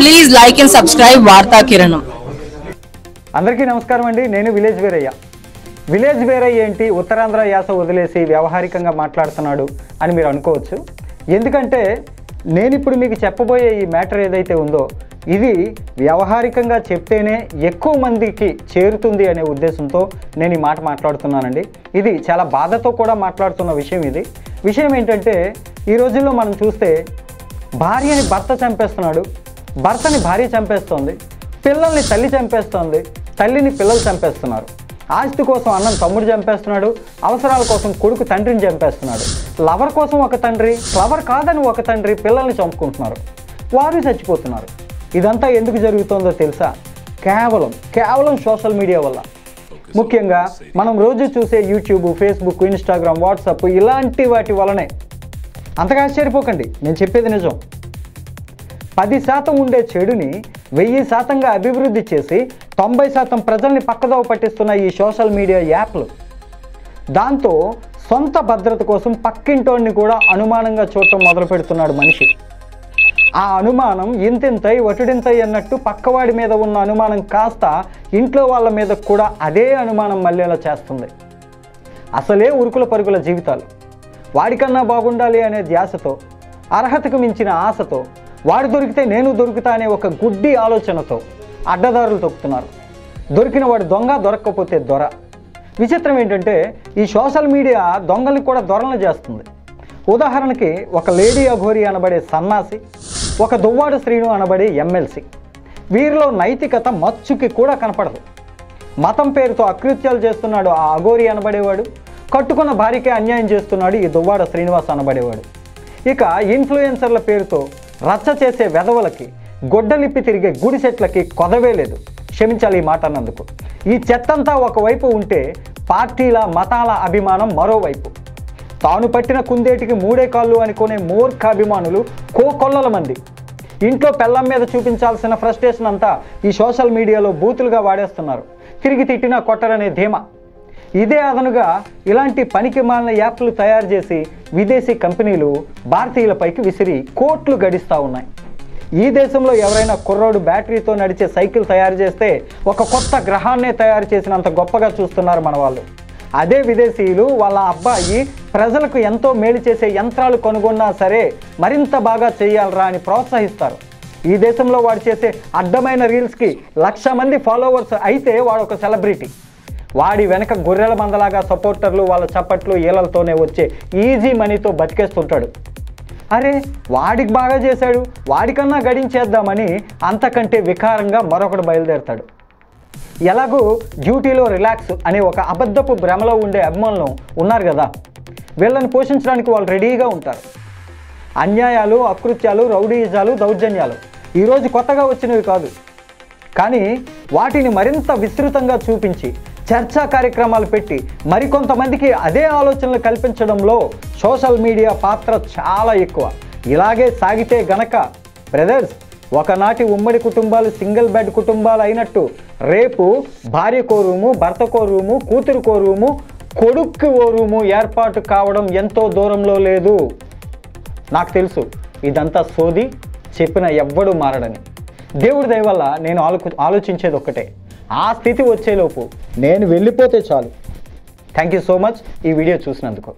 Please like and subscribe Varta Kiranam. అందరికీ నమస్కారం అండి. నేను విలేజ్ వీరయ్య. విలేజ్ వీరయ్య ఏంటి ఉత్తరాంధ్ర యాస వదిలేసి వ్యవహారికంగా మాట్లాడుతున్నాడు అని మీరు అనుకోవచ్చు. ఎందుకంటే నేను ఇప్పుడు మీకు చెప్పబోయే ఈ మ్యాటర్ ఏదైతే ఉందో ఇది వ్యవహారికంగా చెప్తేనే ఎక్కువ మందికి చేరుతుంది అనే ఉద్దేశంతో నేను ఈ మాట మాట్లాడుతున్నానండి. ఇది చాలా బాధతో కూడా మాట్లాడుతున్న విషయం. విషయం ఏంటంటే ఈ రోజుల్లో మనం చూస్తే భార్యని భర్త చంపేస్తున్నాడు, భర్తని భార్య చంపేస్తోంది, పిల్లల్ని తల్లి చంపేస్తోంది, తల్లిని పిల్లలు చంపేస్తున్నారు. ఆస్తి కోసం అన్నం తమ్ముడు చంపేస్తున్నాడు, అవసరాల కోసం కొడుకు తండ్రిని చంపేస్తున్నాడు, లవర్ కోసం ఒక తండ్రి, లవర్ కాదని ఒక తండ్రి పిల్లల్ని చంపుకుంటున్నారు, వారు చచ్చిపోతున్నారు. ఇదంతా ఎందుకు జరుగుతుందో తెలుసా? కేవలం సోషల్ మీడియా వల్ల. ముఖ్యంగా మనం రోజు చూసే యూట్యూబ్, ఫేస్బుక్, ఇన్స్టాగ్రామ్, వాట్సాప్ ఇలాంటి వాటి వలనే. అంతగా ఆశ్చర్యపోకండి, నేను చెప్పేది నిజం. 10% ఉండే చెడుని 1000%గా అభివృద్ధి చేసి 90% ప్రజల్ని పక్కదోవ పట్టిస్తున్న ఈ సోషల్ మీడియా యాప్లు, దాంతో సొంత భద్రత కోసం పక్కింటోడిని కూడా అనుమానంగా చూడటం మొదలు పెడుతున్నాడు మనిషి. ఆ అనుమానం ఇంతింతై వటుడింతై అన్నట్టు పక్కవాడి మీద ఉన్న అనుమానం కాస్త ఇంట్లో వాళ్ళ మీద కూడా అదే అనుమానం మళ్ళేలా చేస్తుంది. అసలే ఉరుకుల పరుగుల జీవితాలు. వాడికన్నా బాగుండాలి అనే ధ్యాసతో, అర్హతకు మించిన ఆశతో, వాడు దొరికితే నేను దొరుకుతా అనే ఒక గుడ్డి ఆలోచనతో అడ్డదారులు తొక్కుతున్నారు. దొరికిన వాడు దొంగ, దొరక్కపోతే దొర. విచిత్రం ఏంటంటే ఈ సోషల్ మీడియా దొంగల్ని కూడా దొరలను చేస్తుంది. ఉదాహరణకి ఒక లేడీ అఘోరి అనబడే సన్నాసి, ఒక దువ్వాడు శ్రీను అనబడే ఎమ్మెల్సీ. వీరిలో నైతికత మచ్చుకి కూడా కనపడదు. మతం పేరుతో అకృత్యాలు చేస్తున్నాడు ఆ అఘోరి అనబడేవాడు, కట్టుకున్న భార్యకే అన్యాయం చేస్తున్నాడు ఈ దువ్వాడ శ్రీనివాస్ అనబడేవాడు. ఇక ఇన్ఫ్లుయెన్సర్ల పేరుతో రచ్చ చేసే వెధవలకి, గొడ్డలిప్పి తిరిగే గుడిసెట్లకి కొదవే లేదు. క్షమించాలి ఈ మాట అన్నందుకు. ఈ చెత్తంతా ఒకవైపు ఉంటే పార్టీల, మతాల అభిమానం మరోవైపు. తాను పట్టిన కుందేటికి 3 కాళ్ళు అనుకునే మూర్ఖ అభిమానులు కోకొల్లల మంది. ఇంట్లో పెళ్ళం మీద చూపించాల్సిన ఫ్రస్ట్రేషన్ అంతా ఈ సోషల్ మీడియాలో బూతులుగా వాడేస్తున్నారు. తిరిగి తిట్టినా కొట్టరనే ధీమా. ఇదే అదనుగా ఇలాంటి పనికి మాలిన యాప్లు తయారు చేసి విదేశీ కంపెనీలు భారతీయులపైకి విసిరి కోట్లు గడిస్తూ ఉన్నాయి. ఈ దేశంలో ఎవరైనా కుర్రోడు బ్యాటరీతో నడిచే సైకిల్ తయారు చేస్తే ఒక కొత్త గ్రహాన్నే తయారు చేసినంత గొప్పగా చూస్తున్నారు మన వాళ్ళు. అదే విదేశీయులు వాళ్ళ అబ్బాయి ప్రజలకు ఎంతో మేలు చేసే యంత్రాలు కొనుగొన్నా సరే మరింత బాగా చేయాలరా అని ప్రోత్సహిస్తారు. ఈ దేశంలో వాడు చేసే అడ్డమైన రీల్స్కి 1,00,000 మంది ఫాలోవర్స్ అయితే వాడు ఒక సెలబ్రిటీ. వాడి వెనక గొర్రెల మందలాగా సపోర్టర్లు వాళ్ళ చప్పట్లు ఈలలతోనే వచ్చే ఈజీ మనీతో బతికేస్తుంటాడు. అరే వాడికి బాగా చేశాడు, వాడికన్నా గడించేద్దామని అంతకంటే వికారంగా మరొకడు బయలుదేరతాడు. ఎలాగూ డ్యూటీలో రిలాక్స్ అనే ఒక అబద్ధపు భ్రమలో ఉండే అభిమానులు ఉన్నారు కదా, వీళ్ళని పోషించడానికి వాళ్ళు రెడీగా ఉంటారు. అన్యాయాలు, అకృత్యాలు, రౌడీయిజాలు, దౌర్జన్యాలు ఈరోజు కొత్తగా వచ్చినవి కాదు. కానీ వాటిని మరింత విస్తృతంగా చూపించి చర్చా కార్యక్రమాలు పెట్టి మరికొంతమందికి అదే ఆలోచనలు కల్పించడంలో సోషల్ మీడియా పాత్ర చాలా ఎక్కువ. ఇలాగే సాగితే గనక బ్రదర్స్, ఒకనాటి ఉమ్మడి కుటుంబాలు సింగిల్ బెడ్ కుటుంబాలు అయినట్టు రేపు భార్యకో రూము, భర్తకో రూము, కూతురుకో రూము, కొడుక్కి ఓ రూము ఏర్పాటు కావడం ఎంతో దూరంలో లేదు. నాకు తెలుసు ఇదంతా సోది, చెప్పిన ఎవ్వడూ మారడని. దేవుడి దయ వల్ల నేను ఆలోచించేది ఒక్కటే, ఆ స్థితి వచ్చేలోపు నేను వెళ్ళిపోతే చాలు. థ్యాంక్ యూ సో మచ్ ఈ వీడియో చూసినందుకు.